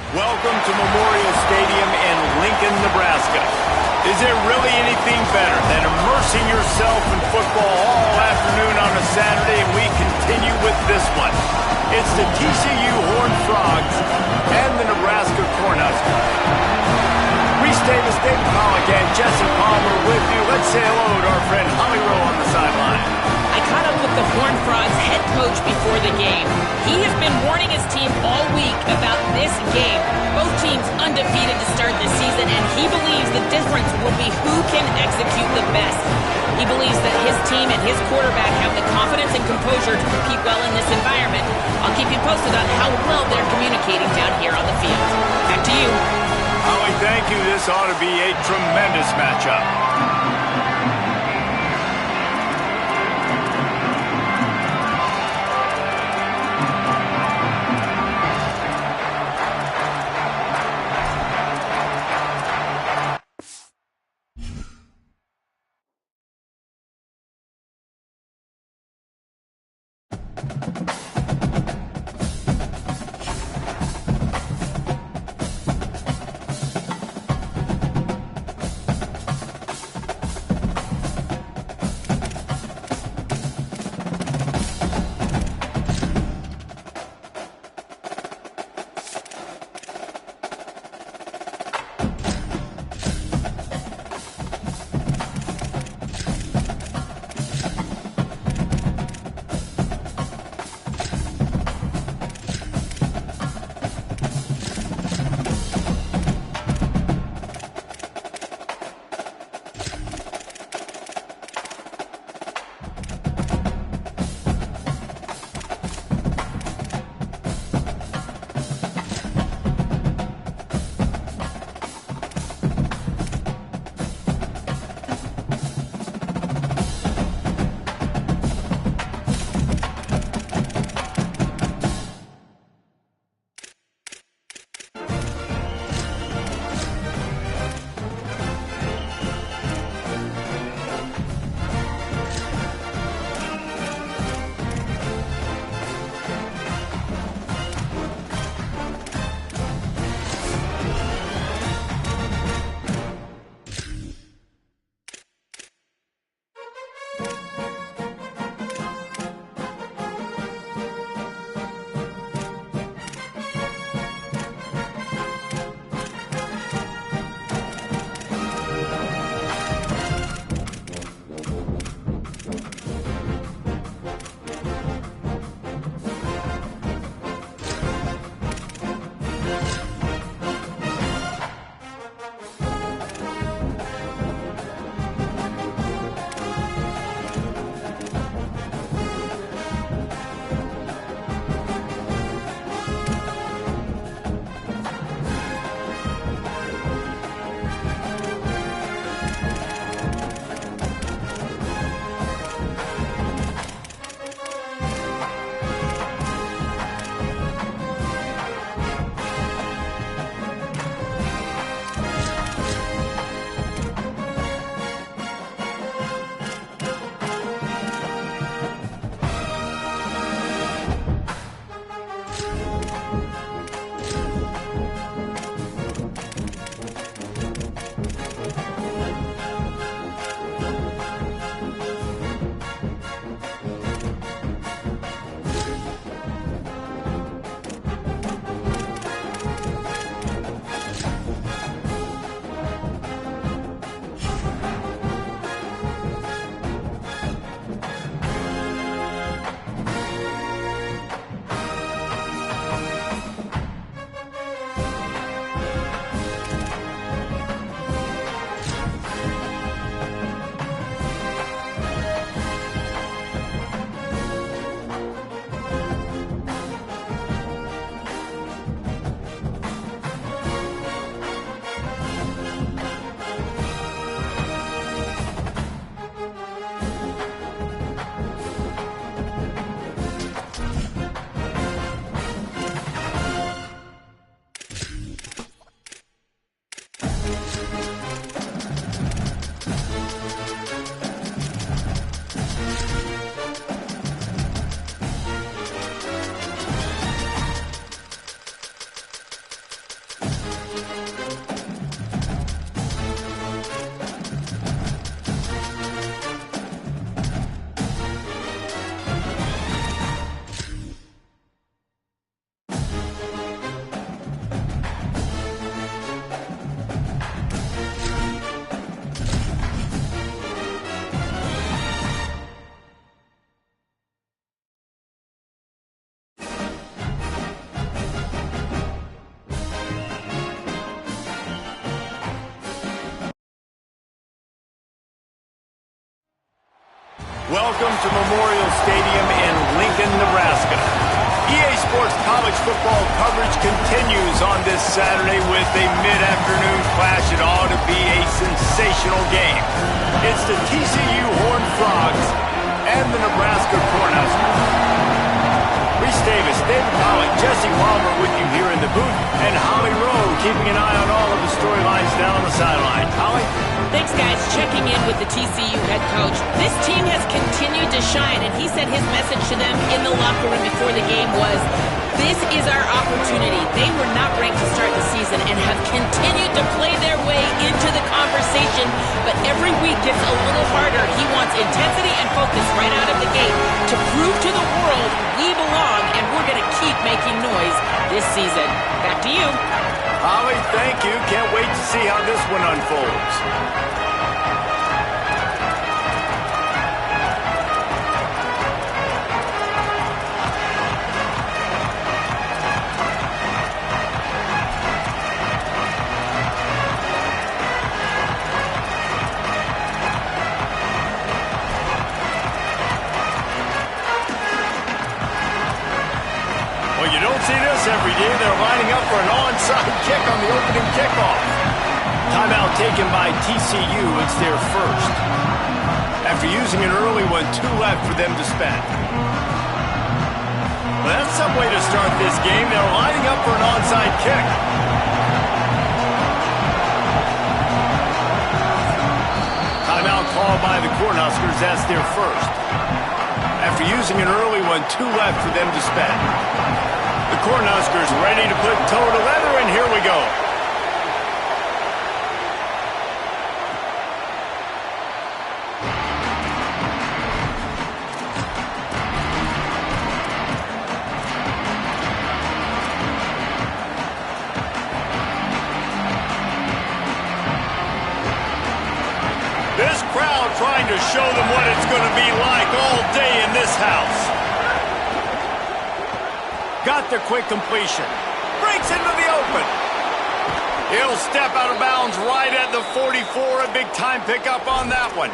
Welcome to Memorial Stadium in Lincoln, Nebraska. Is there really anything better than immersing yourself in football all afternoon on a Saturday, and we continue with this one. It's the TCU Horned Frogs and the Nebraska Cornhuskers. Reese Davis, Dave Pollock, and Jesse Palmer with you. Let's say hello to our friend Holly Rowe on the sideline. I caught up with the Horned Frogs head coach before the game. He has been warning his team all week about this game. Both teams undefeated to start the season, and he believes the difference will be who can execute the best. He believes that his team and his quarterback have the confidence and composure to compete well in this environment. I'll keep you posted on how well they're communicating down here on the field. Back to you. Holly, thank you. This ought to be a tremendous matchup. Welcome to Memorial Stadium in Lincoln, Nebraska. EA Sports college football coverage continues on this Saturday with a mid-afternoon clash. It ought to be a sensational game. It's the TCU Horned Frogs and the Nebraska Cornhuskers. Reese Davis, David Pollock, Jesse Palmer with you here in the booth, and Holly Rowe keeping an eye on all of the storylines down the sideline. Holly? Thanks, guys. Checking in with the TCU head coach. This team has continued to shine, and he said his message to them in the locker room before the game was, this is our opportunity. They were not ranked to start the season and have continued to play their way into the conversation, but every week gets a little harder. He wants intensity and focus right out of the gate to prove to the world we belong, and we're going to keep making noise this season. Back to you. Holly, thank you. Can't wait to see how this one unfolds. See this every day. They're lining up for an onside kick on the opening kickoff. Timeout taken by TCU. It's their first. After using an early one, 2 left for them to spend. Well, that's some way to start this game. They're lining up for an onside kick. Timeout called by the Cornhuskers. That's their first. After using an early one, 2 left for them to spend. The Cornhuskers ready to put toe to leather, and here we go. This crowd trying to show them what it's going to be like all day in this house. Got the quick completion. Breaks into the open. He'll step out of bounds right at the 44. A big time pickup on that one.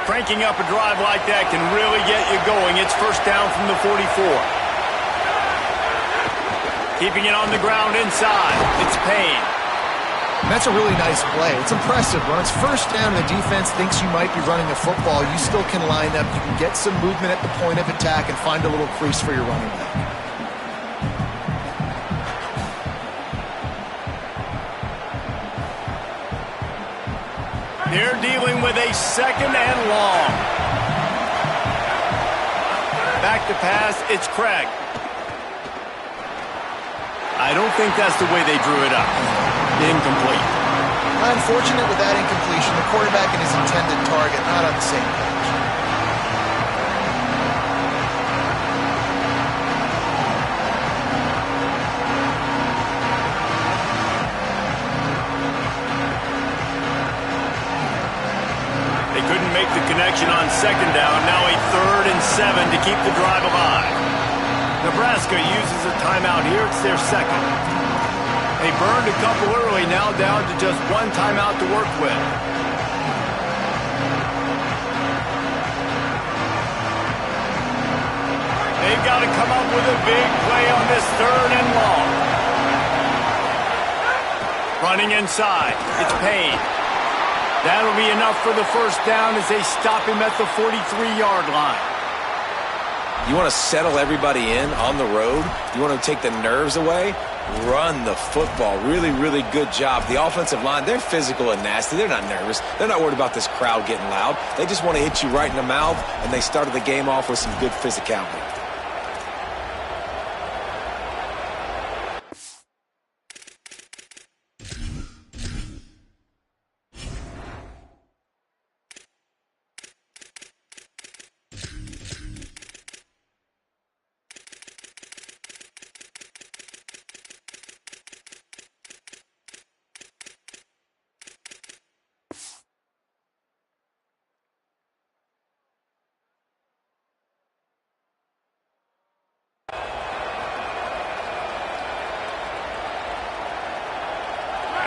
Cranking up a drive like that can really get you going. It's first down from the 44. Keeping it on the ground inside. It's Payne. That's a really nice play. It's impressive. When it's first down and the defense thinks you might be running a football, you still can line up. You can get some movement at the point of attack and find a little crease for your running back. They're dealing with a second and long. Back to pass. It's Craig. I don't think that's the way they drew it up. Incomplete. Unfortunate with that incompletion. The quarterback and his intended target not on the same page. They couldn't make the connection on second down. Now a 3rd and 7 to keep the drive alive. Nebraska uses a timeout here. It's their second. They burned a couple early, now down to just 1 timeout to work with. They've got to come up with a big play on this 3rd and long. Running inside. It's Payne. That'll be enough for the first down as they stop him at the 43-yard line. You want to settle everybody in on the road? You want to take the nerves away? Run the football. Really, really good job. The offensive line, they're physical and nasty. They're not nervous. They're not worried about this crowd getting loud. They just want to hit you right in the mouth, and they started the game off with some good physicality.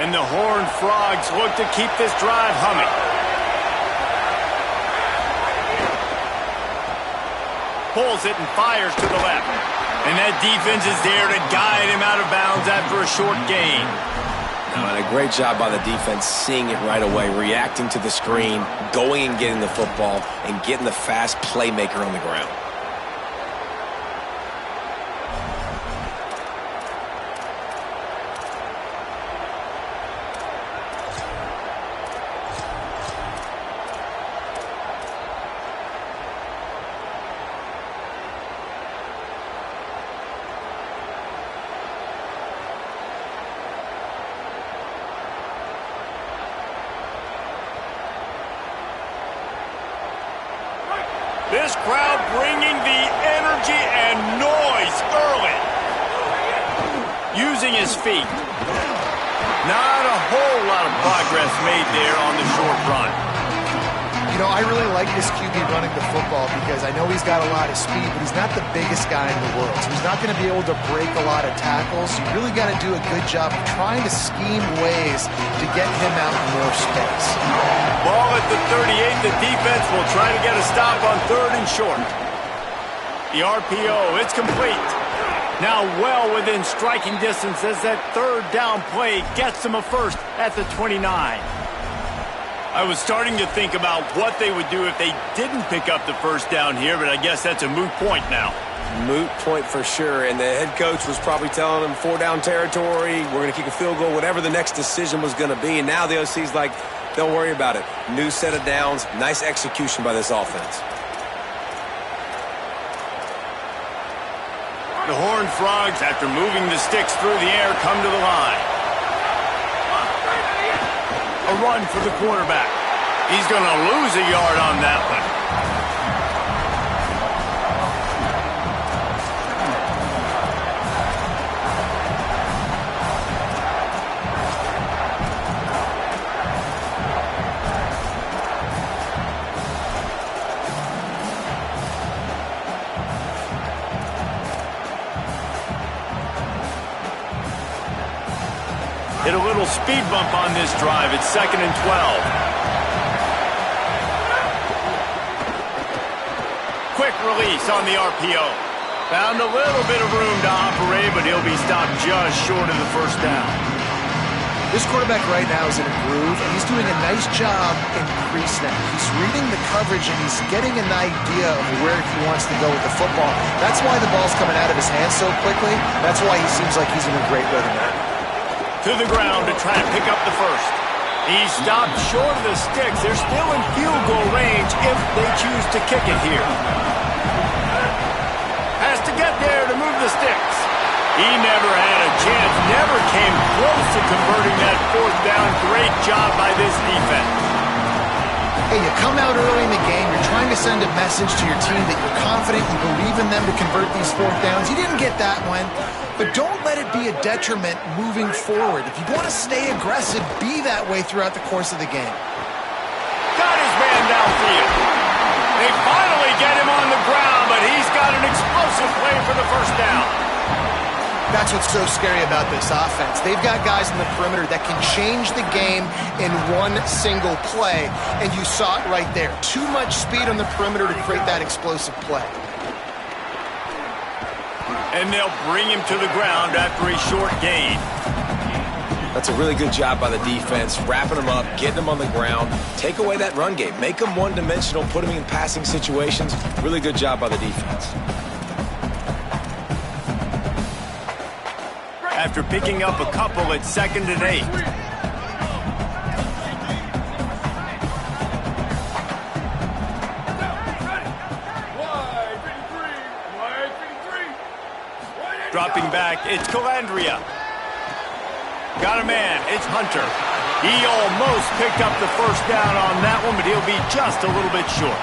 And the Horned Frogs look to keep this drive humming. Pulls it and fires to the left. And that defense is there to guide him out of bounds after a short gain. And a great job by the defense seeing it right away, reacting to the screen, going and getting the football, and getting the fast playmaker on the ground. This crowd bringing the energy and noise early. Using his feet. Not a whole lot of progress made there on the short run. You know, I really like this QB running the football because I know he's got a lot of speed, but he's not the biggest guy in the world. So he's not going to be able to break a lot of tackles. You really got to do a good job of trying to scheme ways to get him out in more space. Ball at the 38. The defense will try to get a stop on 3rd and short. The RPO, it's complete. Now well within striking distance as that 3rd down play gets them a first at the 29. I was starting to think about what they would do if they didn't pick up the first down here, but I guess that's a moot point now. Moot point for sure, and the head coach was probably telling them 4-down territory, we're going to kick a field goal, whatever the next decision was going to be, and now the OC's like, don't worry about it. New set of downs, nice execution by this offense. The Horned Frogs, after moving the sticks through the air, come to the line. A run for the quarterback. He's going to lose a yard on that one. Hit a little speed bump on this drive. It's 2nd and 12. Quick release on the RPO. Found a little bit of room to operate, but he'll be stopped just short of the first down. This quarterback right now is in a groove, and he's doing a nice job in pre-snap. He's reading the coverage, and he's getting an idea of where he wants to go with the football. That's why the ball's coming out of his hands so quickly. That's why he seems like he's in a great rhythm now. To the ground to try to pick up the first. He stopped short of the sticks. They're still in field goal range if they choose to kick it here. Has to get there to move the sticks. He never had a chance, never came close to converting that 4th down. Great job by this defense. Hey, you come out early in the game, you're trying to send a message to your team that you're confident, you believe in them to convert these 4th downs. You didn't get that one. But don't let it be a detriment moving forward. If you want to stay aggressive, be that way throughout the course of the game. Got his man downfield. They finally get him on the ground, but he's got an explosive play for the first down. That's what's so scary about this offense. They've got guys in the perimeter that can change the game in one single play, and you saw it right there. Too much speed on the perimeter to create that explosive play. And they'll bring him to the ground after a short gain. That's a really good job by the defense, wrapping them up, getting them on the ground, take away that run game, make them one-dimensional, put them in passing situations. Really good job by the defense. After picking up a couple at 2nd and 8. Dropping back, it's Calandria. Got a man, it's Hunter. He almost picked up the first down on that one, but he'll be just a little bit short.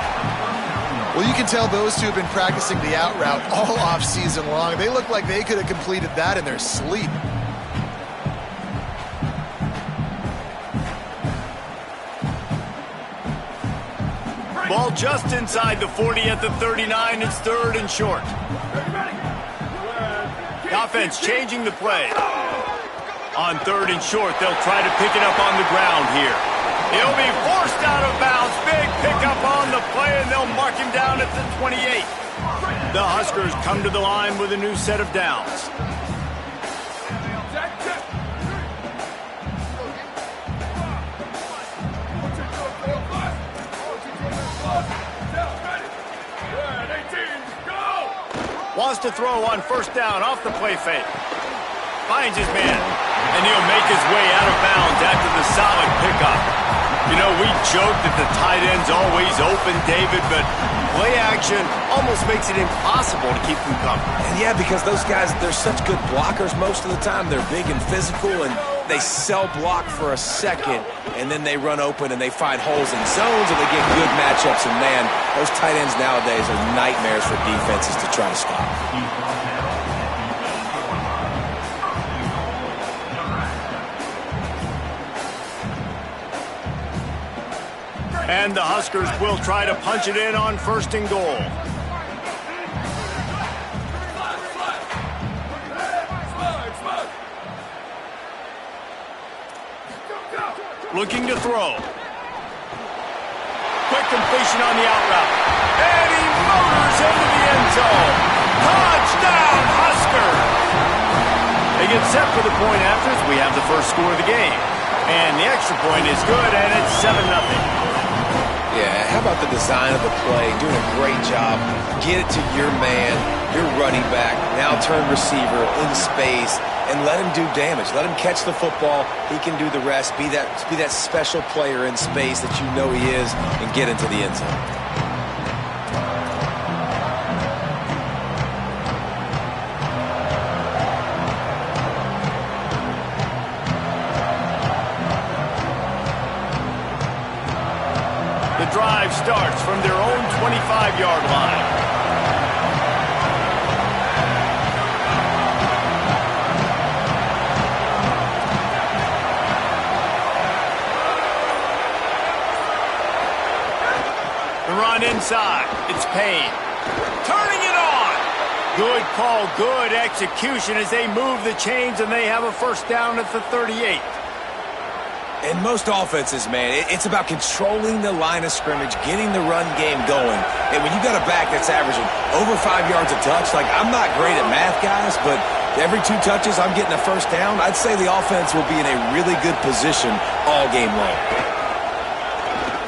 Well, you can tell those two have been practicing the out route all off season long. They look like they could have completed that in their sleep. Ball just inside the 40 at the 39. It's 3rd and short. The offense changing the play. On 3rd and short, they'll try to pick it up on the ground here. He'll be forced out of bounds. Big pickup on the play, and they'll mark him down at the 28. The Huskers come to the line with a new set of downs. Wants to throw on 1st down off the play fake. Finds his man, and he'll make his way out of bounds after the solid pickup. You know, we joke that the tight end's always open, David, but play action almost makes it impossible to keep them coming. And yeah, because those guys, they're such good blockers most of the time. They're big and physical, and they sell block for a second, and then they run open and they find holes in zones, and they get good matchups. And man, those tight ends nowadays are nightmares for defenses to try to stop. And the Huskers will try to punch it in on 1st and goal. Looking to throw. Quick completion on the out route. And he motors into the end zone. Touchdown, Huskers! They get set for the point after as we have the first score of the game. And the extra point is good, and it's 7-0. Yeah, how about the design of the play? Doing a great job. Get it to your man, your running back, now turn receiver in space, and let him do damage. Let him catch the football. He can do the rest. Be that special player in space that you know he is, and get into the end zone. Drive starts from their own 25-yard line. The run inside. It's Payne. Turning it on. Good call, good execution as they move the chains, and they have a 1st down at the 38. In most offenses, man, it's about controlling the line of scrimmage, getting the run game going. And when you got a back that's averaging over 5 yards a touch, like, I'm not great at math, guys, but every 2 touches I'm getting a 1st down, I'd say the offense will be in a really good position all game long.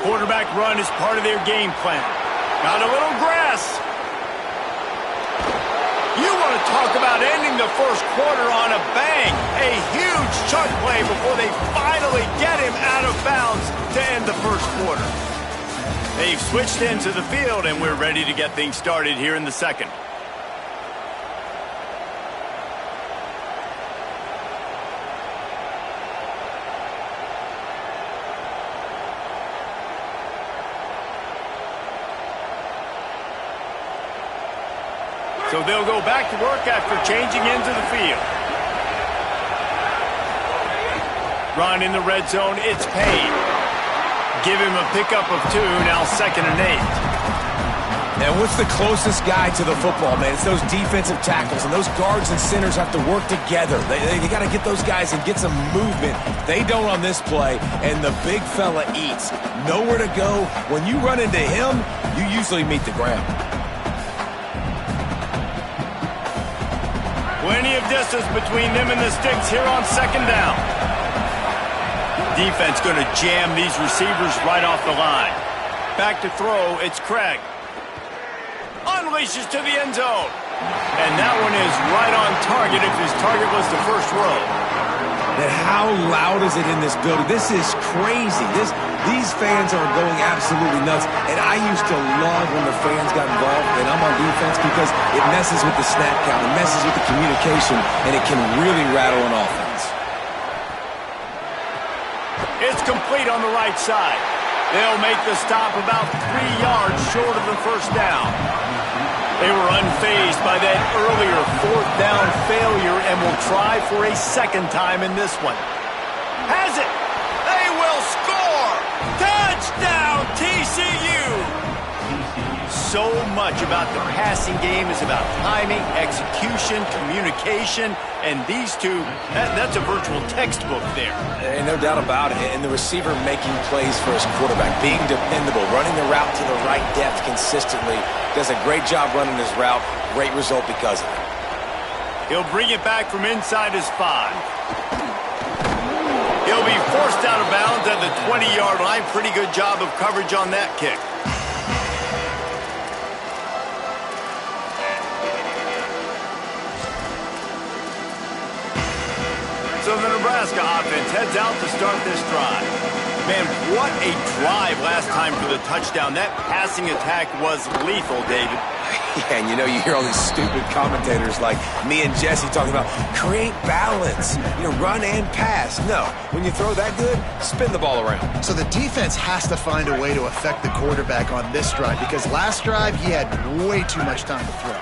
Quarterback run is part of their game plan. Got a little grass. You want to talk about ending the first quarter on a bang. A huge chunk play before they finally get him out of bounds to end the first quarter. They've switched into the field, and we're ready to get things started here in the second. So they'll go back to work after changing into the field. Run in the red zone, it's Payne. Give him a pickup of 2, now 2nd and 8. And what's the closest guy to the football, man? It's those defensive tackles, and those guards and centers have to work together. They got to get those guys and get some movement. They don't on this play, and the big fella eats. Nowhere to go. When you run into him, you usually meet the ground. Plenty of distance between them and the sticks here on 2nd down. Defense going to jam these receivers right off the line. Back to throw, it's Craig. Unleashes to the end zone. And that one is right on target if his target was the first row. And how loud is it in this building? This is crazy. These fans are going absolutely nuts. And I used to love when the fans got involved, and I'm on defense, because it messes with the snap count, it messes with the communication, and it can really rattle an offense. It's complete on the right side. They'll make the stop about 3 yards short of the 1st down. They were unfazed by that earlier 4th down failure and will try for a 2nd time in this one. Has it! They will score! Touchdown, TCU! so much about the passing game is about timing, execution, communication, and these two, that's a virtual textbook there. And no doubt about it. And the receiver making plays for his quarterback, being dependable, running the route to the right depth consistently. Does a great job running his route. Great result because of it. He'll bring it back from inside his 5. He'll be forced out of bounds at the 20-yard line. Pretty good job of coverage on that kick. So the Nebraska offense heads out to start this drive. Man, what a drive last time for the touchdown. That passing attack was lethal, David. Yeah, and you hear all these stupid commentators like me and Jesse talking about create balance, run and pass. No, when you throw that good, spin the ball around. So the defense has to find a way to affect the quarterback on this drive because last drive he had way too much time to throw.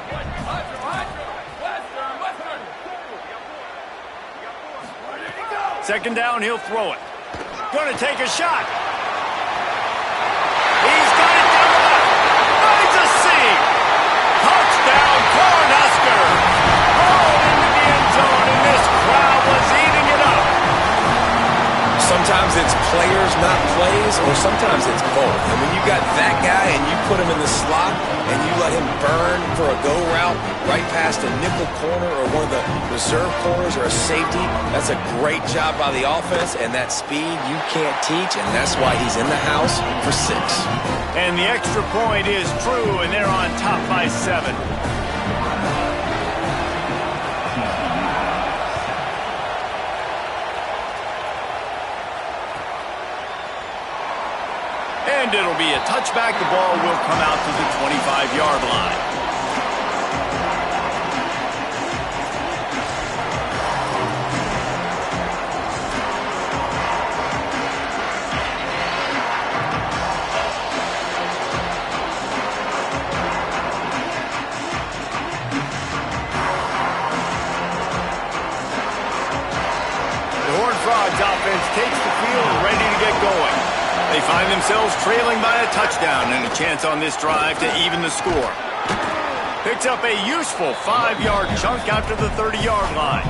Second down, he'll throw it. Going to take a shot. He's got it down the left. Finds a seam. Touchdown, Cornhusker. Rolled into the end zone, and this crowd was eating it up. Sometimes it's players, not plays, or sometimes it's both. And when you got that guy and you put him in the slot and you let him burn for a go route right past a nickel corner or one of the reserve corners or a safety, that's a great job by the offense, and that speed you can't teach, and that's why he's in the house for 6. And the extra point is true, and they're on top by 7. And it'll be a touchback. The ball will come out to the 25-yard line. The Horned Frogs offense takes the field ready to get going. They find themselves trailing by a touchdown and a chance on this drive to even the score. Picks up a useful 5-yard chunk after the 30-yard line.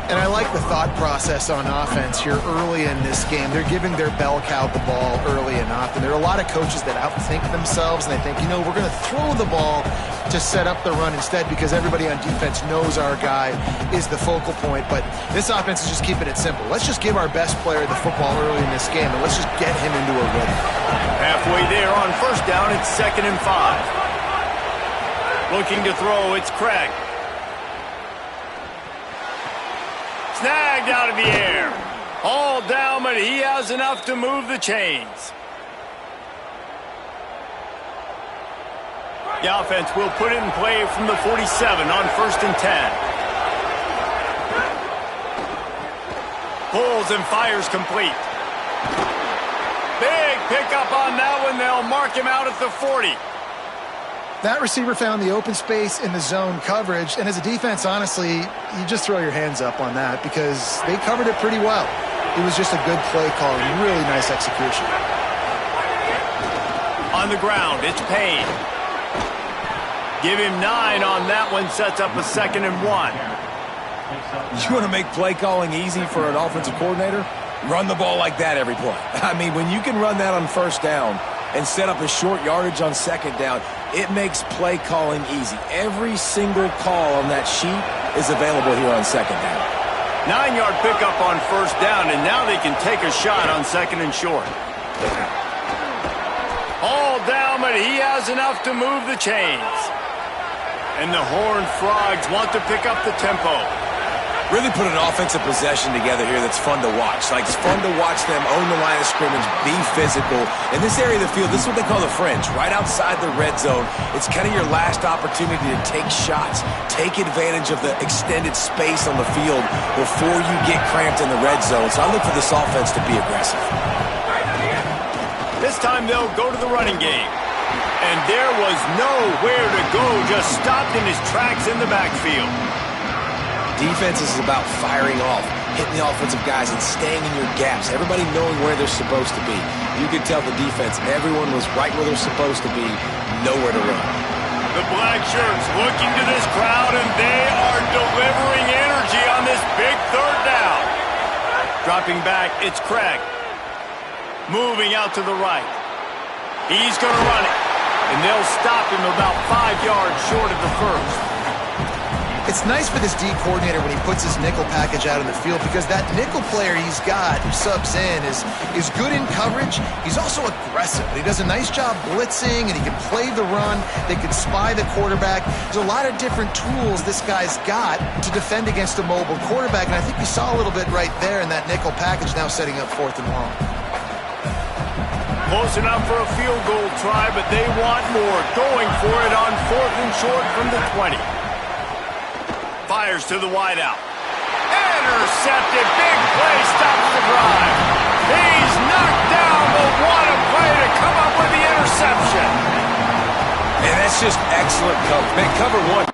And I like the thought process on offense here early in this game. They're giving their bell cow the ball early and often. There are a lot of coaches that outthink themselves, and they think, we're going to throw the ball to set up the run instead because everybody on defense knows our guy is the focal point. But this offense is just keeping it simple. Let's just give our best player the football early in this game, and let's just get him into a rhythm. Halfway there on first down, it's 2nd and 5. Looking to throw, it's Craig. Snagged out of the air. All down, but he has enough to move the chains. The offense will put it in play from the 47 on 1st and 10. Pulls and fires complete. Big pickup on that one. They'll mark him out at the 40. That receiver found the open space in the zone coverage, and as a defense, honestly, you just throw your hands up on that because they covered it pretty well. It was just a good play call and really nice execution. On the ground, it's Payne. Give him 9 on that one, sets up a 2nd and 1. You want to make play calling easy for an offensive coordinator? Run the ball like that every play. I mean, when you can run that on first down and set up a short yardage on second down, it makes play calling easy. Every single call on that sheet is available here on second down. 9-yard pickup on first down, and now they can take a shot on 2nd and short. All down, but he has enough to move the chains. And the Horned Frogs want to pick up the tempo. Really put an offensive possession together here that's fun to watch. Like, it's fun to watch them own the line of scrimmage, be physical. In this area of the field, this is what they call the fringe, right outside the red zone. It's kind of your last opportunity to take shots, take advantage of the extended space on the field before you get cramped in the red zone. So I look for this offense to be aggressive. This time they'll go to the running game. And there was nowhere to go, just stopped in his tracks in the backfield. Defense is about firing off, hitting the offensive guys and staying in your gaps. Everybody knowing where they're supposed to be. You could tell the defense, everyone was right where they're supposed to be. nowhere to run. The black shirts looking to this crowd, and they are delivering energy on this big third down. Dropping back, it's Craig. Moving out to the right. He's going to run it, and they'll stop him about 5 yards short of the first. It's nice for this D coordinator when he puts his nickel package out in the field, because that nickel player he's got who subs in is good in coverage. He's also aggressive. He does a nice job blitzing, and he can play the run. They can spy the quarterback. There's a lot of different tools this guy's got to defend against a mobile quarterback, and I think we saw a little bit right there in that nickel package, now setting up 4th and long. Close enough for a field goal try, but they want more. Going for it on 4th and short from the 20. Fires to the wideout. Intercepted. Big play stops the drive. He's knocked down, but what a play to come up with the interception. And that's just excellent coverage. Man, cover one.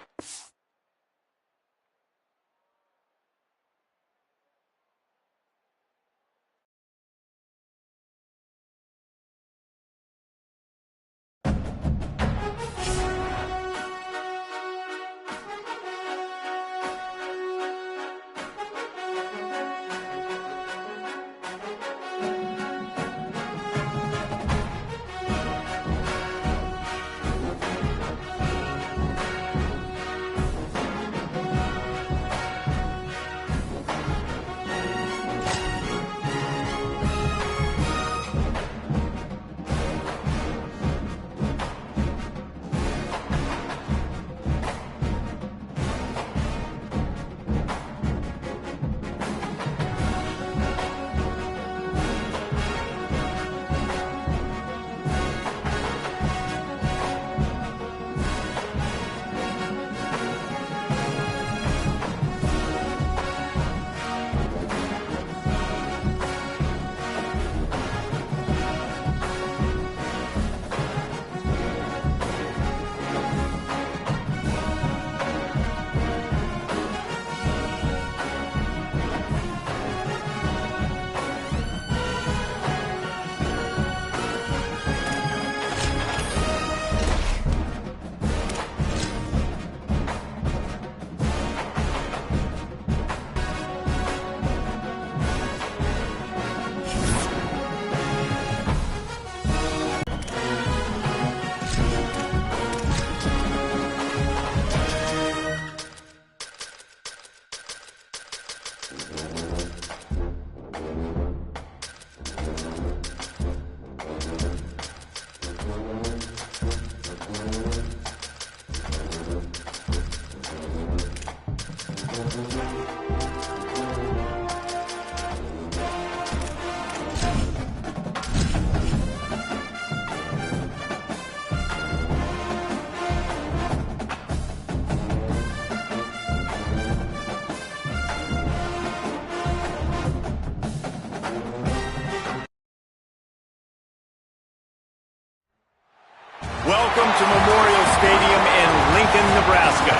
Welcome to Memorial Stadium in Lincoln, Nebraska.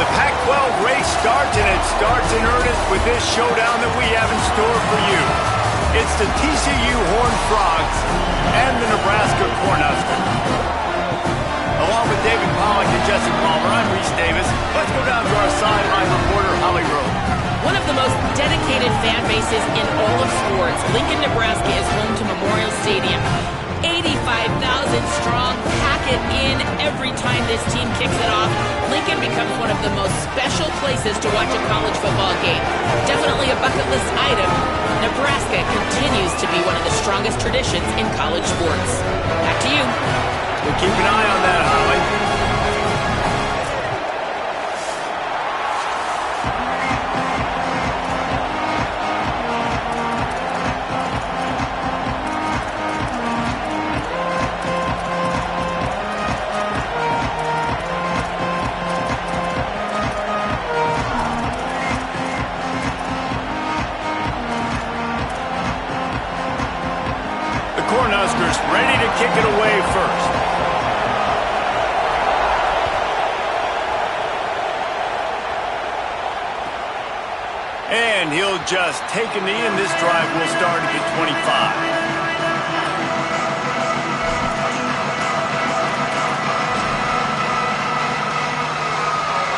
The Pac-12 race starts, and it starts in earnest with this showdown that we have in store for you. It's the TCU Horned Frogs and the Nebraska Cornhuskers. Along with David Pollack and Jesse Palmer, I'm Reese Davis. Let's go down to our sideline reporter, Holly Rowe. One of the most dedicated fan bases in all of sports, Lincoln, Nebraska is home to Memorial Stadium. 85,000 strong, pack it in every time this team kicks it off. Lincoln becomes one of the most special places to watch a college football game. Definitely a bucket list item. Nebraska continues to be one of the strongest traditions in college sports. Back to you. We'll keep an eye on that, Holly. Cornhuskers ready to kick it away first. And he'll just take a knee, and this drive will start at the 25.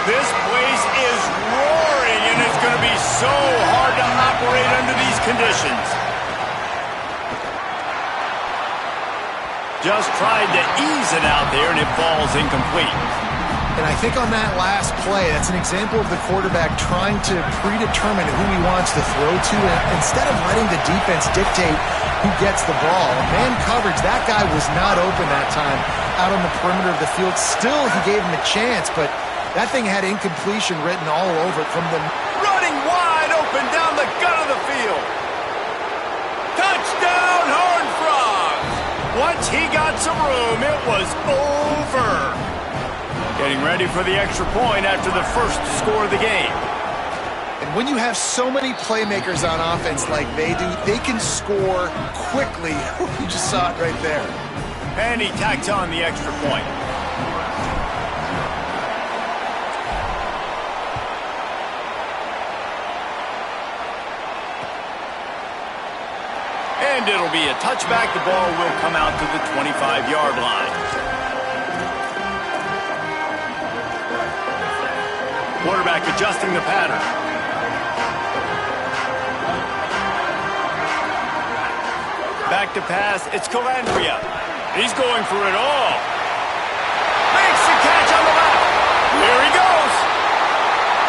This place is roaring, and it's going to be so hard to operate under these conditions. Just tried to ease it out there, and it falls incomplete. And I think on that last play, that's an example of the quarterback trying to predetermine who he wants to throw to, and instead of letting the defense dictate who gets the ball. Man coverage, that guy was not open that time out on the perimeter of the field. Still, he gave him a chance, but that thing had incompletion written all over it from the... Running wide open down the gut of the field. Touchdown, Horned Frogs! Once he got some room, it was over. Getting ready for the extra point after the first score of the game. And when you have so many playmakers on offense like they do, they can score quickly. You just saw it right there. And he tacks on the extra point. And it'll be a touchback. The ball will come out to the 25-yard line. Quarterback adjusting the pattern. Back to pass. It's Calandria. He's going for it all. Makes the catch on the left. Here he goes.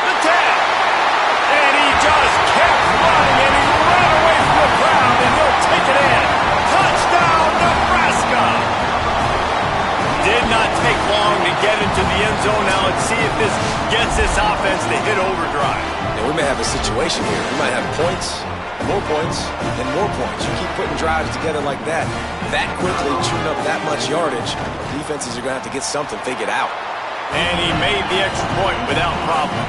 The 10. And he just kept running, and he ran away from the crowd, and he'll take it in. Touchdown, Nebraska. Did not take long to get into the end zone. Now let's see if this gets this offense to hit overdrive. Yeah, we may have a situation here. We might have points, more points, and more points. You keep putting drives together like that quickly, chewing up that much yardage, defenses are going to have to get something figured out. And he made the extra point without problem.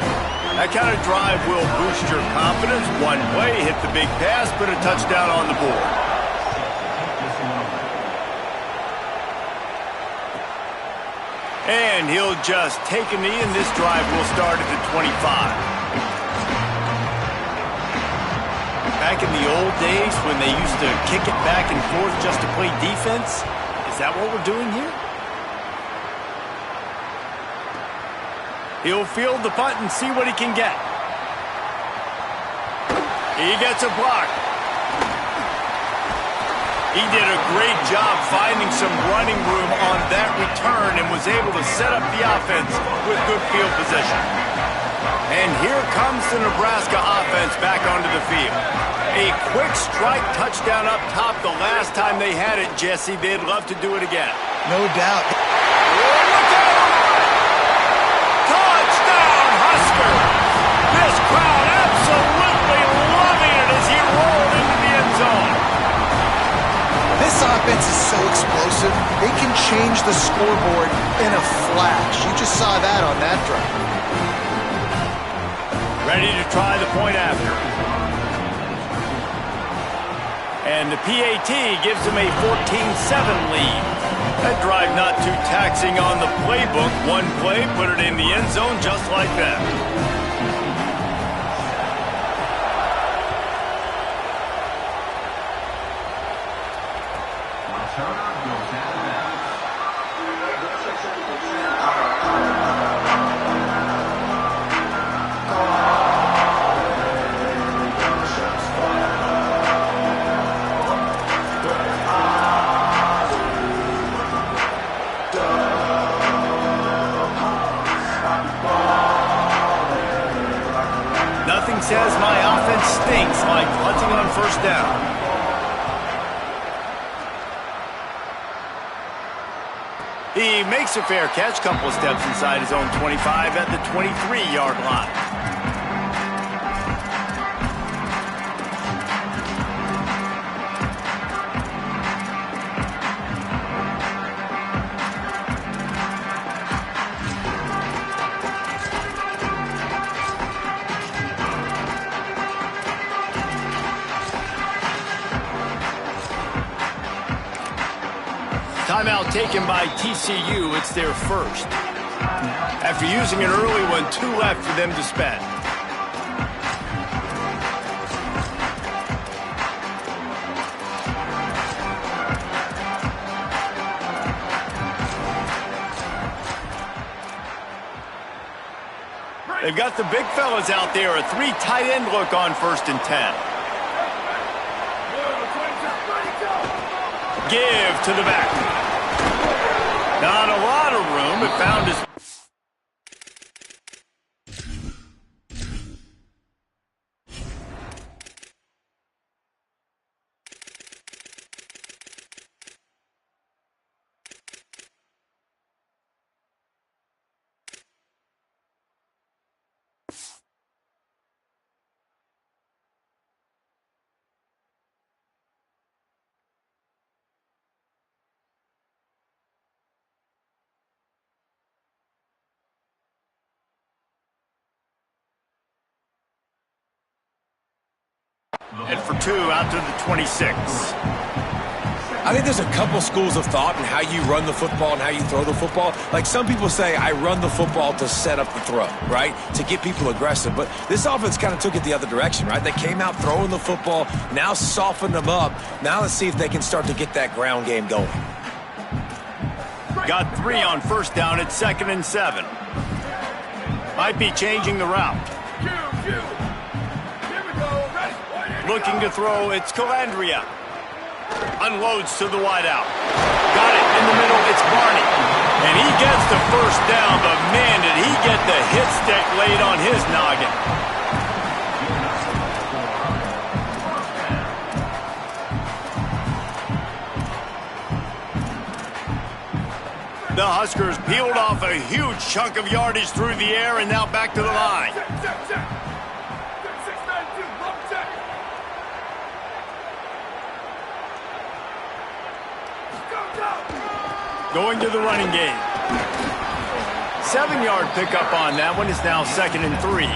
That kind of drive will boost your confidence. One play, hit the big pass, put a touchdown on the board. And he'll just take a knee, and this drive will start at the 25. Back in the old days when they used to kick it back and forth just to play defense, is that what we're doing here? He'll field the punt and see what he can get. He gets a block. He did a great job finding some running room on that return and was able to set up the offense with good field position. And here comes the Nebraska offense back onto the field. A quick strike touchdown up top the last time they had it, Jesse. They'd love to do it again. No doubt. Oh, look out! Touchdown, Huskers! This crowd absolutely loving it as he rolled into the end zone. This offense is so explosive, they can change the scoreboard in a flash. You just saw that on that drive. Ready to try the point after. And the PAT gives them a 14-7 lead. That drive not too taxing on the playbook. One play, put it in the end zone just like that. Nothing says my offense stinks like punting on first down. He makes a fair catch, couple of steps inside his own 25 at the 23-yard line. Timeout taken by TCU. It's their first. After using an early one, 2 left for them to spend. They've got the big fellas out there. A 3 tight end look on 1st and 10. Give to the back. Not a lot of room, but found his... And for 2 out to the 26. I think there's a couple schools of thought in how you run the football and how you throw the football. Like some people say, I run the football to set up the throw, right? To get people aggressive. But this offense kind of took it the other direction, right? They came out throwing the football, now softened them up. Now let's see if they can start to get that ground game going. Got 3 on 1st down at 2nd and 7. Might be changing the route. Looking to throw, it's Calandria. Unloads to the wideout. Got it in the middle, it's Barney. And he gets the 1st down, but man, did he get the hit stick laid on his noggin. The Huskers peeled off a huge chunk of yardage through the air and now back to the line. Going to the running game. 7-yard pickup on that one. Is now 2nd and 3.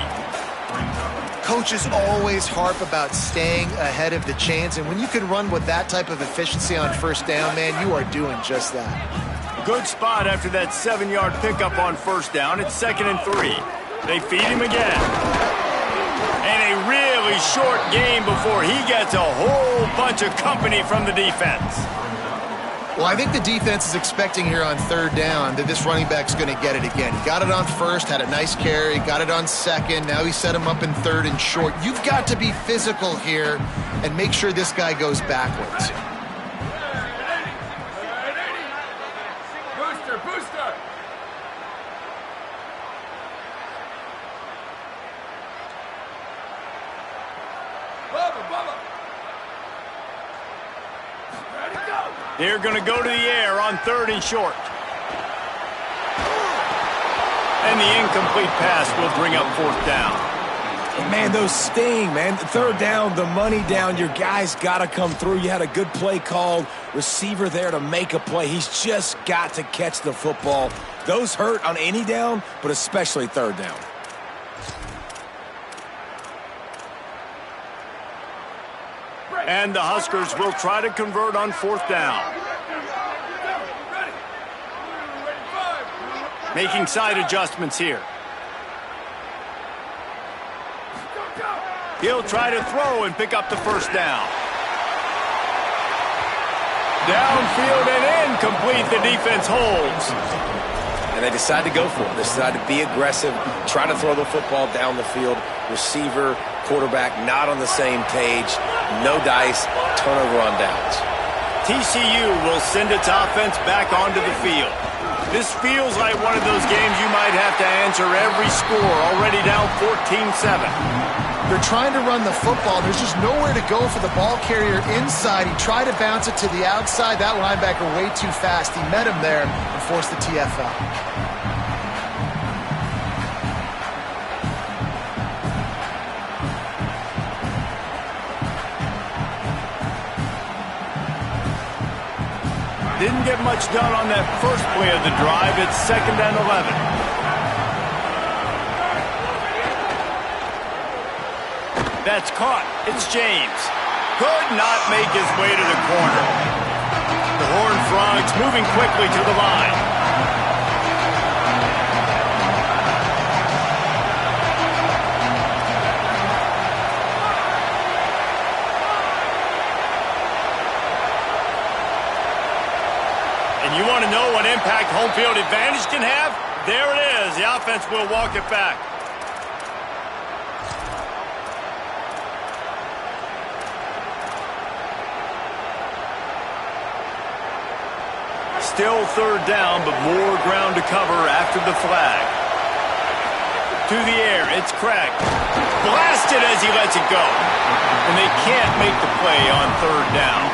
Coaches always harp about staying ahead of the chains, and when you can run with that type of efficiency on 1st down, man, you are doing just that. Good spot after that 7-yard pickup on 1st down. It's 2nd and 3. They feed him again. And a really short game before he gets a whole bunch of company from the defense. Well, I think the defense is expecting here on 3rd down that this running back's going to get it again. He got it on 1st, had a nice carry, got it on 2nd. Now he set him up in 3rd and short. You've got to be physical here and make sure this guy goes backwards. Booster! Bubba! They're going to go to the air on 3rd and short. And the incomplete pass will bring up 4th down. Man, those sting, man. 3rd down, the money down. Your guy's got to come through. You had a good play called. Receiver there to make a play. He's just got to catch the football. Those hurt on any down, but especially 3rd down. And the Huskers will try to convert on 4th down. Making side adjustments here. He'll try to throw and pick up the 1st down. Downfield and incomplete. The defense holds. And they decide to go for it. They decide to be aggressive, try to throw the football down the field. Receiver, quarterback not on the same page. No dice, turnover on downs. TCU will send its offense back onto the field. This feels like one of those games you might have to answer every score, already down 14-7. They're trying to run the football. There's just nowhere to go for the ball carrier inside. He tried to bounce it to the outside. That linebacker way too fast. He met him there and forced the TFL. Didn't get much done on that first play of the drive. It's 2nd and 11. That's caught. It's James. Could not make his way to the corner. The Horned Frogs moving quickly to the line. You want to know what impact home field advantage can have? There it is. The offense will walk it back. still third down, but more ground to cover after the flag. To the air, it's Craig. Blasted as he lets it go. And they can't make the play on third down.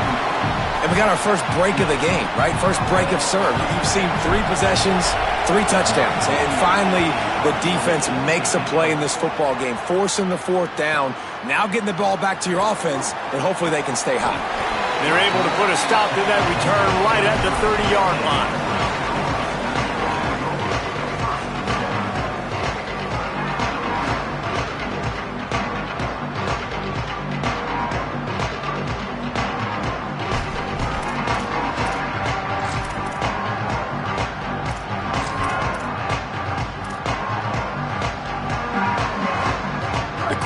And we got our first break of the game, right? First break of serve. You've seen 3 possessions, 3 touchdowns. And finally, the defense makes a play in this football game, forcing the 4th down. Now getting the ball back to your offense, and hopefully they can stay hot. They're able to put a stop to that return right at the 30-yard line.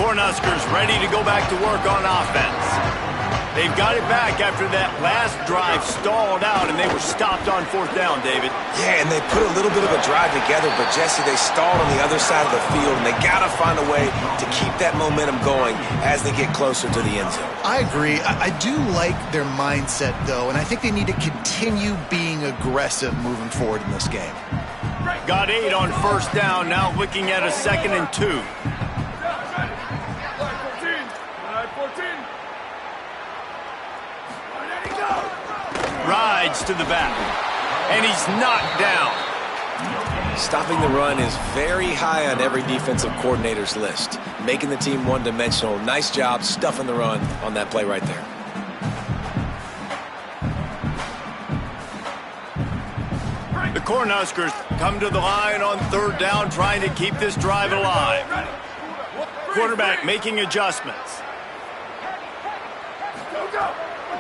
Cornhuskers ready to go back to work on offense. They've got it back after that last drive stalled out, and they were stopped on 4th down, David. Yeah, and they put a little bit of a drive together, but, Jesse, they stalled on the other side of the field, and they got to find a way to keep that momentum going as they get closer to the end zone. I agree. I do like their mindset, though, and I think they need to continue being aggressive moving forward in this game. Got 8 on 1st down, now looking at a 2nd and 2. Rides to the back, and he's knocked down. Stopping the run is very high on every defensive coordinator's list. Making the team one-dimensional. Nice job stuffing the run on that play right there. The Cornhuskers come to the line on 3rd down, trying to keep this drive alive. Quarterback making adjustments.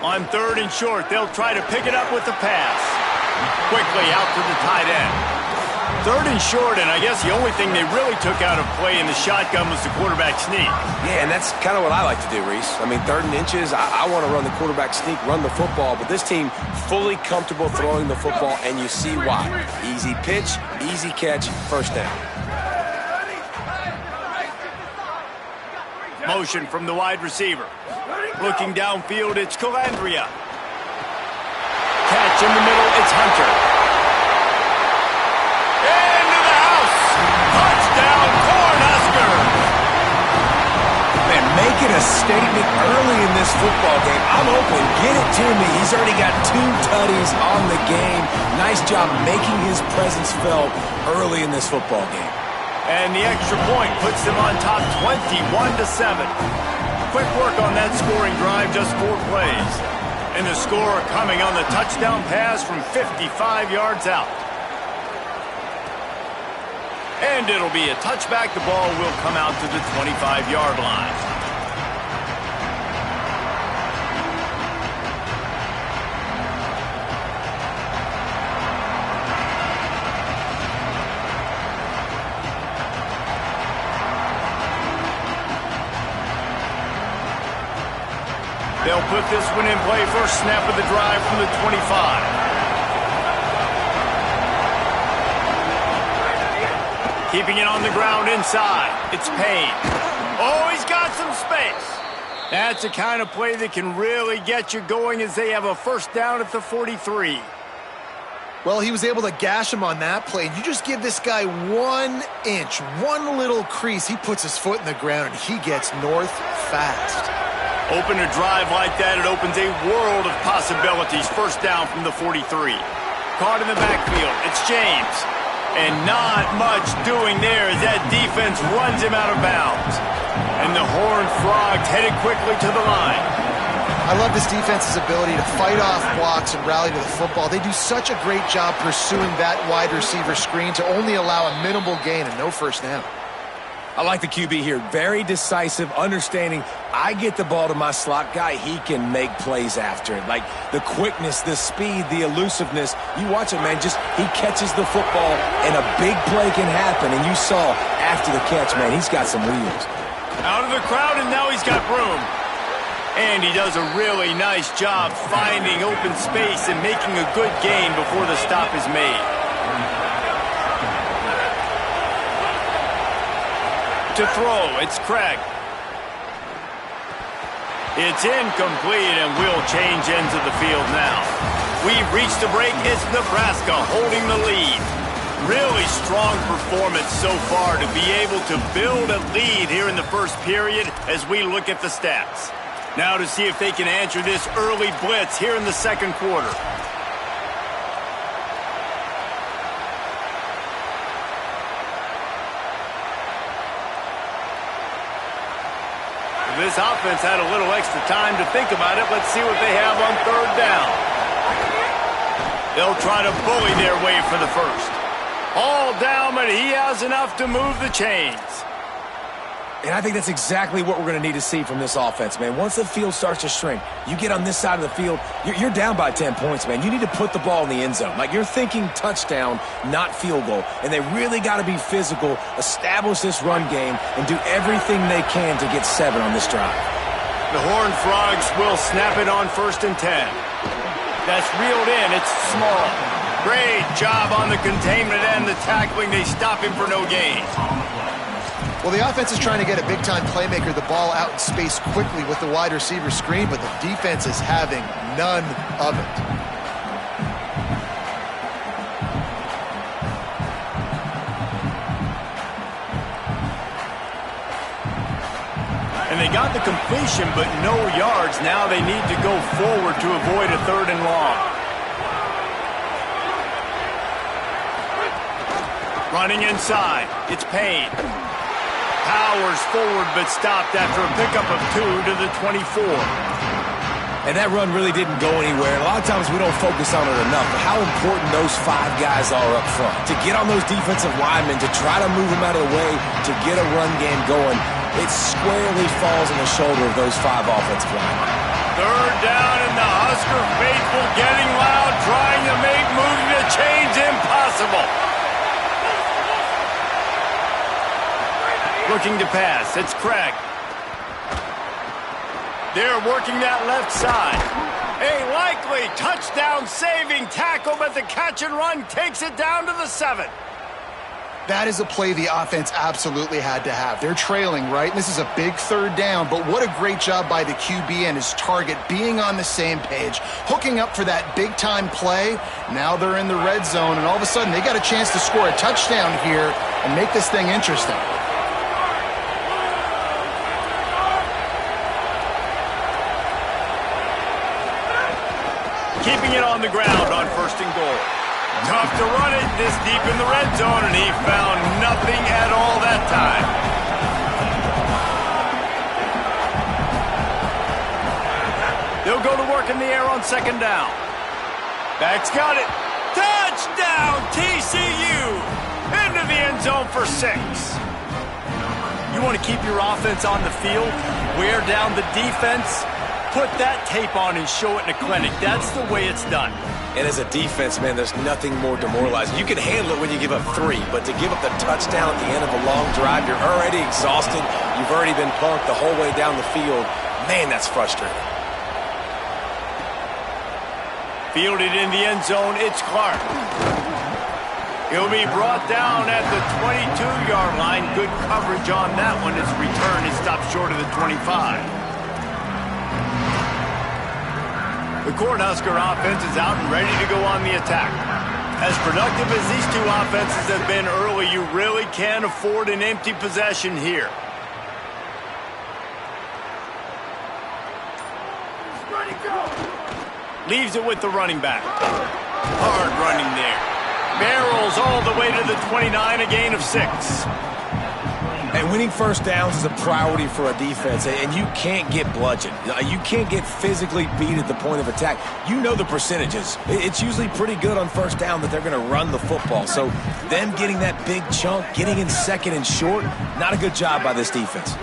On 3rd and short, they'll try to pick it up with the pass. Quickly out to the tight end. 3rd and short, and I guess the only thing they really took out of play in the shotgun was the quarterback sneak. Yeah, and that's kind of what I like to do, Reese. I mean, 3rd and inches, I want to run the quarterback sneak, run the football, but this team fully comfortable throwing the football, and you see why. Easy pitch, easy catch, 1st down. Motion from the wide receiver. Looking downfield, it's Calandria. Catch in the middle, it's Hunter. Into the house. Touchdown, Cornhuskers. Man, make it a statement early in this football game. I'm open. Get it to me. He's already got 2 tutties on the game. Nice job making his presence felt early in this football game. And the extra point puts them on top 21-7. Quick work on that scoring drive, just 4 plays. And the score coming on the touchdown pass from 55 yards out. And it'll be a touchback. The ball will come out to the 25-yard line. They'll put this one in play. First snap of the drive from the 25. Keeping it on the ground inside. It's Payne. Oh, he's got some space. That's the kind of play that can really get you going as they have a 1st down at the 43. Well, he was able to gash him on that play. You just give this guy 1 inch, 1 little crease. He puts his foot in the ground, and he gets north fast. Open a drive like that, it opens a world of possibilities. 1st down from the 43. Caught in the backfield, it's James. And not much doing there as that defense runs him out of bounds. And the Horned Frogs headed quickly to the line. I love this defense's ability to fight off blocks and rally to the football. They do such a great job pursuing that wide receiver screen to only allow a minimal gain and no 1st down. I like the QB here. Very decisive, understanding I get the ball to my slot guy, he can make plays after it. Like the quickness, the speed, the elusiveness. You watch it, man, just he catches the football and a big play can happen. And you saw after the catch, man, he's got some wheels. Out of the crowd, and now he's got room. And he does a really nice job finding open space and making a good gain before the stop is made. To throw, it's Craig. It's incomplete, and we'll change ends of the field now. We've reached the break. It's Nebraska holding the lead. Really strong performance so far to be able to build a lead here in the first period as we look at the stats. Now to see if they can answer this early blitz here in the second quarter. This offense had a little extra time to think about it. Let's see what they have on third down. They'll try to bully their way for the first. All down, but he has enough to move the chains. And I think that's exactly what we're going to need to see from this offense, man. Once the field starts to shrink, you get on this side of the field, you're down by 10 points, man. You need to put the ball in the end zone. Like, you're thinking touchdown, not field goal. And they really got to be physical, establish this run game, and do everything they can to get 7 on this drive. The Horned Frogs will snap it on 1st and 10. That's reeled in. It's small. Great job on the containment and the tackling. They stop him for no gain. Well, the offense is trying to get a big-time playmaker the ball out in space quickly with the wide receiver screen, but the defense is having none of it. And they got the completion, but no yards. Now they need to go forward to avoid a 3rd and long. Running inside. It's Payne. Powers forward, but stopped after a pickup of 2 to the 24. And that run really didn't go anywhere. A lot of times we don't focus on it enough, but how important those 5 guys are up front. To get on those defensive linemen, to try to move them out of the way, to get a run game going, it squarely falls on the shoulder of those 5 offensive linemen. 3rd down, and the Husker faithful getting loud, trying to make moving the chains impossible. Looking to pass. It's Craig. They're working that left side. A likely touchdown-saving tackle, but the catch and run takes it down to the 7. That is a play the offense absolutely had to have. They're trailing, right? This is a big 3rd down, but what a great job by the QB and his target being on the same page, hooking up for that big-time play. Now they're in the red zone, and all of a sudden they got a chance to score a touchdown here and make this thing interesting. Keeping it on the ground on 1st and goal. Tough to run it this deep in the red zone, and he found nothing at all that time. They'll go to work in the air on 2nd down. Back's got it. Touchdown, TCU! Into the end zone for 6. You want to keep your offense on the field, wear down the defense, put that tape on and show it in a clinic. That's the way it's done. And as a defense, man, there's nothing more demoralizing. You can handle it when you give up 3, but to give up the touchdown at the end of a long drive, you're already exhausted. You've already been punked the whole way down the field. Man, that's frustrating. Fielded in the end zone, it's Clark. He'll be brought down at the 22-yard line. Good coverage on that one. His return is stopped short of the 25. The Cornhusker offense is out and ready to go on the attack. As productive as these 2 offenses have been early, you really can't afford an empty possession here. Leaves it with the running back. Hard running there. Barrels all the way to the 29, a gain of 6. And winning 1st downs is a priority for a defense, and you can't get bludgeoned. You can't get physically beat at the point of attack. You know the percentages. It's usually pretty good on 1st down that they're going to run the football. So them getting that big chunk, getting in 2nd and short, not a good job by this defense.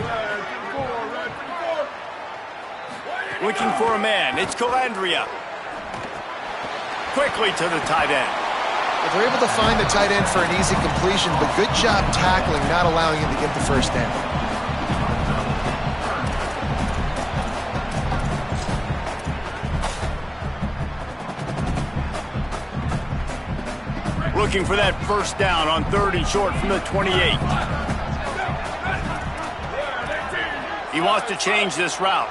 Looking for a man. It's Calandria. Quickly to the tight end. They're able to find the tight end for an easy completion, but good job tackling, not allowing him to get the 1st down. Looking for that 1st down on 3rd and short from the 28. He wants to change this route.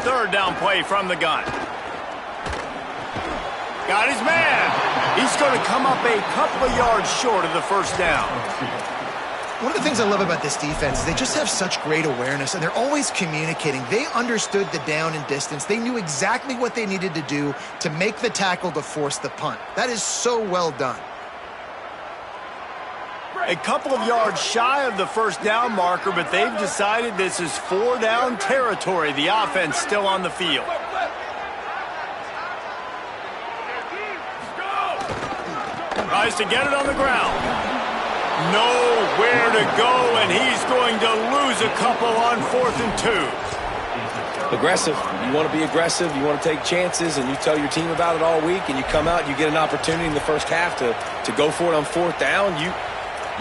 third down play from the gun. Got his man. He's going to come up a couple of yards short of the first down. One of the things I love about this defense is they just have such great awareness, and they're always communicating. They understood the down and distance. They knew exactly what they needed to do to make the tackle to force the punt. That is so well done. A couple of yards shy of the first down marker, but they've decided this is 4-down territory. The offense still on the field. Tries to get it on the ground. Nowhere to go, and he's going to lose a couple on 4th and 2. Aggressive. You want to be aggressive. You want to take chances, and you tell your team about it all week, and you come out and you get an opportunity in the first half to go for it on 4th down.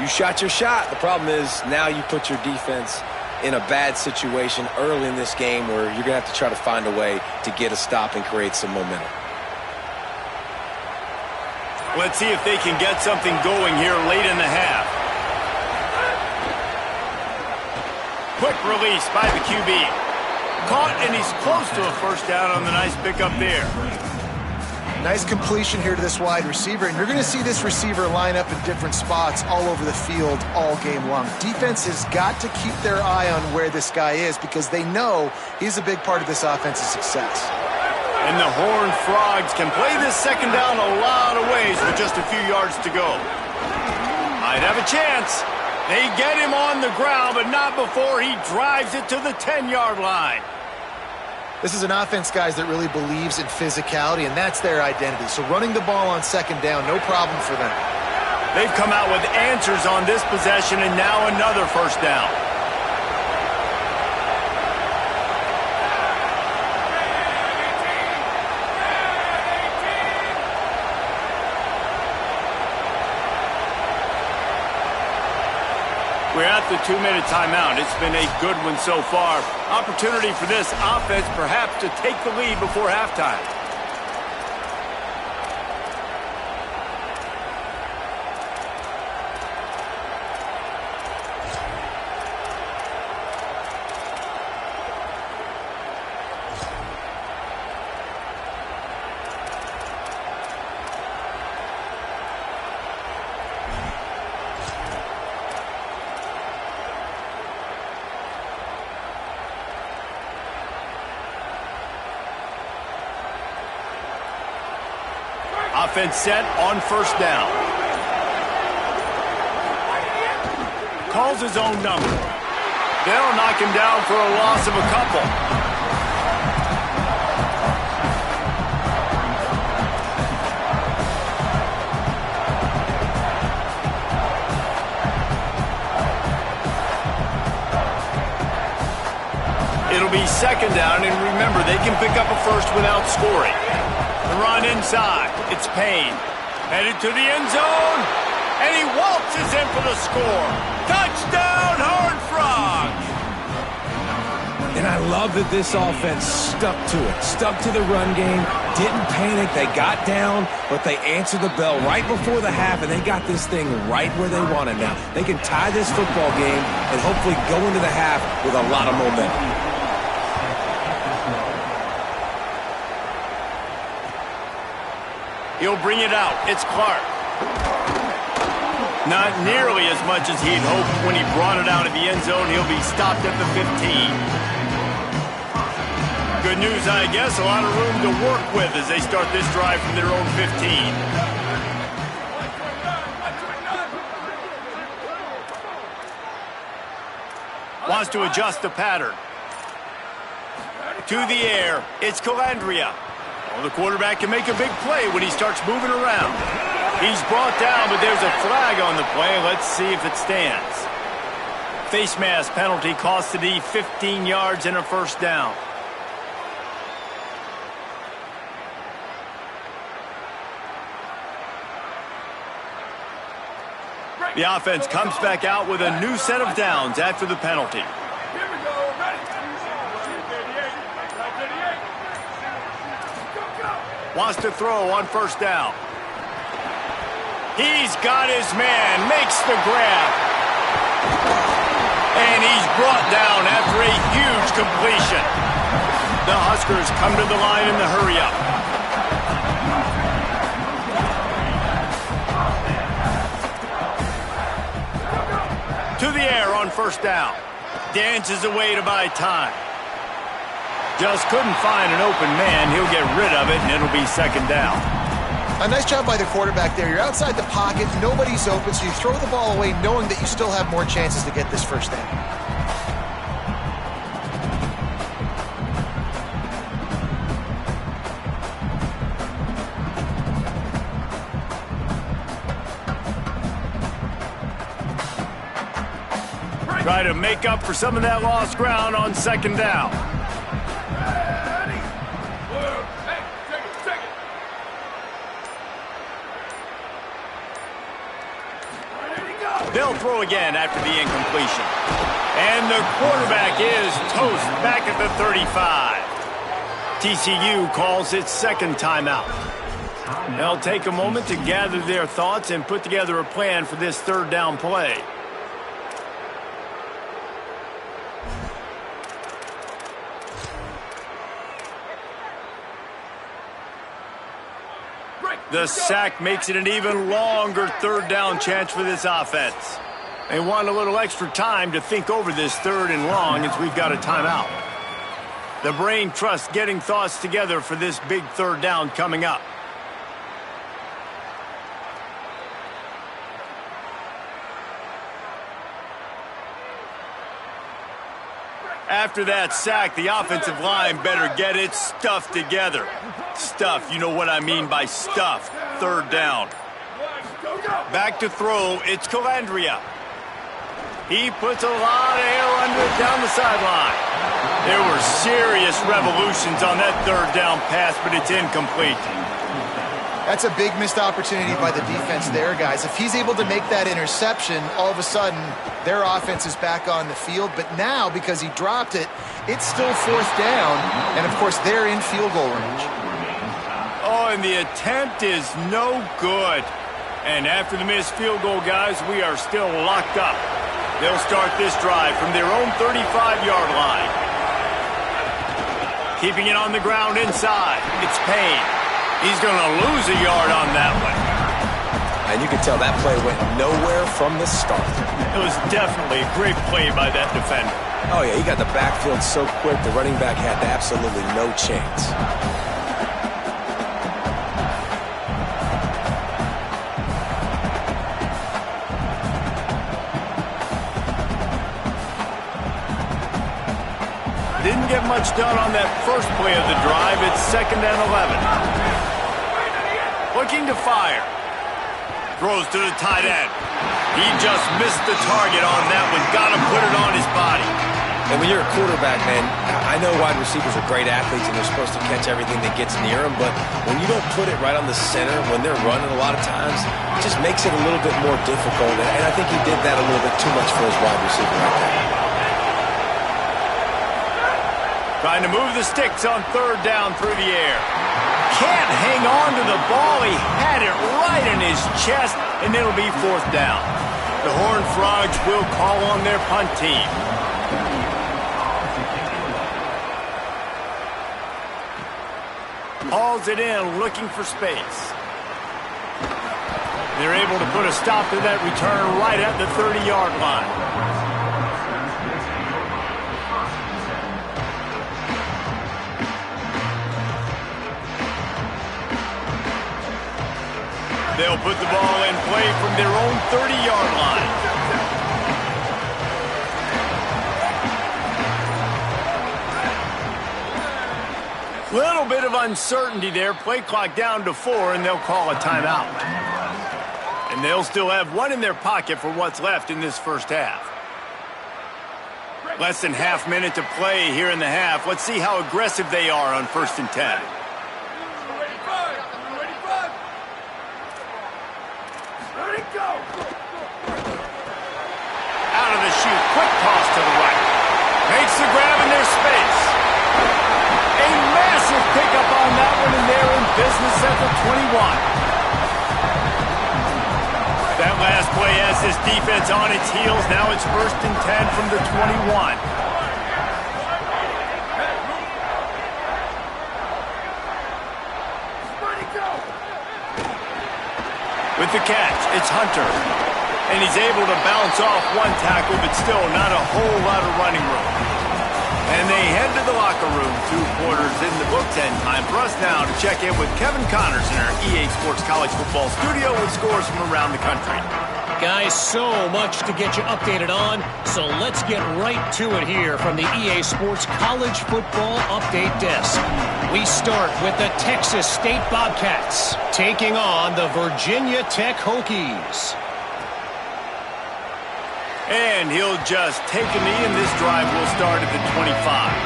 You shot your shot. The problem is now you put your defense in a bad situation early in this game where you're going to have to try to find a way to get a stop and create some momentum. Let's see if they can get something going here late in the half. Quick release by the QB. Caught, and he's close to a first down on the nice pickup there. Nice completion here to this wide receiver, and you're going to see this receiver line up in different spots all over the field all game long. Defense has got to keep their eye on where this guy is because they know he's a big part of this offense's success. And the Horned Frogs can play this second down a lot of ways with just a few yards to go. Might have a chance. They get him on the ground, but not before he drives it to the 10-yard line. This is an offense, guys, that really believes in physicality, and that's their identity. So running the ball on second down, no problem for them. They've come out with answers on this possession, and now another first down. We're at the 2-minute timeout. It's been a good one so far. Opportunity for this offense perhaps to take the lead before halftime. Offense set on first down. Calls his own number. They'll knock him down for a loss of a couple. It'll be second down, and remember, they can pick up a first without scoring. The run inside. It's Payne. Headed to the end zone. And he waltzes in for the score. Touchdown, Horned Frogs! And I love that this offense stuck to it. Stuck to the run game. Didn't panic. They got down, but they answered the bell right before the half, and they got this thing right where they want it now. They can tie this football game and hopefully go into the half with a lot of momentum. He'll bring it out. It's Clark. Not nearly as much as he'd hoped when he brought it out of the end zone. He'll be stopped at the 15. Good news, I guess. A lot of room to work with as they start this drive from their own 15. Wants to adjust the pattern. To the air. It's Calandria. Well, the quarterback can make a big play when he starts moving around. He's brought down, but there's a flag on the play. Let's see if it stands. Face mask penalty cost the D 15 yards and a first down. The offense comes back out with a new set of downs after the penalty. Here we go. Ready. Wants to throw on first down. He's got his man, makes the grab. And he's brought down after a huge completion. The Huskers come to the line in the hurry-up. To the air on first down. Dances away to buy time. Just couldn't find an open man. He'll get rid of it, and it'll be second down. A nice job by the quarterback there. You're outside the pocket. Nobody's open, so you throw the ball away knowing that you still have more chances to get this first down. Try to make up for some of that lost ground on second down. They'll throw again after the incompletion. And the quarterback is toast back at the 35. TCU calls its second timeout. They'll take a moment to gather their thoughts and put together a plan for this third down play. The sack makes it an even longer third down chance for this offense. They want a little extra time to think over this third and long as we've got a timeout. The brain trust getting thoughts together for this big third down coming up. After that sack, the offensive line better get its stuff together. Stuff, you know what I mean by stuff. Third down. Back to throw, it's Calandria. He puts a lot of air under it down the sideline. There were serious revolutions on that third down pass, but it's incomplete. That's a big missed opportunity by the defense there, guys. If he's able to make that interception, all of a sudden, their offense is back on the field. But now, because he dropped it, it's still fourth down. And, of course, they're in field goal range. Oh, and the attempt is no good. And after the missed field goal, guys, we are still locked up. They'll start this drive from their own 35-yard line. Keeping it on the ground inside. It's Payne. He's going to lose a yard on that one. And you can tell that play went nowhere from the start. It was definitely a great play by that defender. Oh, yeah, he got the backfield so quick, the running back had absolutely no chance. Didn't get much done on that first play of the drive. It's second and 11. Looking to fire. Throws to the tight end. He just missed the target on that one. Got to put it on his body. And when you're a quarterback, man, I know wide receivers are great athletes and they're supposed to catch everything that gets near them, but when you don't put it right on the center, when they're running a lot of times, it just makes it a little bit more difficult. And I think he did that a little bit too much for his wide receiver right there. Trying to move the sticks on third down through the air. Can't hang on to the ball. He had it right in his chest, and it'll be fourth down. The Horned Frogs will call on their punt team. Hauls it in, looking for space. They're able to put a stop to that return right at the 30-yard line. They'll put the ball in play from their own 30-yard line. Little bit of uncertainty there. Play clock down to 4, and they'll call a timeout. And they'll still have one in their pocket for what's left in this first half. Less than half minute to play here in the half. Let's see how aggressive they are on 1st and 10. Out of the chute, quick toss to the right. Makes the grab in their space. A massive pickup on that one, and they're in business at the 21. That last play has this defense on its heels. Now it's 1st and 10 from the 21. With the catch, it's Hunter. And he's able to bounce off one tackle, but still not a whole lot of running room. And they head to the locker room. 2 quarters in the books, and time for us now to check in with Kevin Connors in our EA Sports College Football studio with scores from around the country. Guys, so much to get you updated on, so let's get right to it here from the EA Sports College Football Update Desk. We start with the Texas State Bobcats taking on the Virginia Tech Hokies. And he'll just take a knee, and this drive will start at the 25.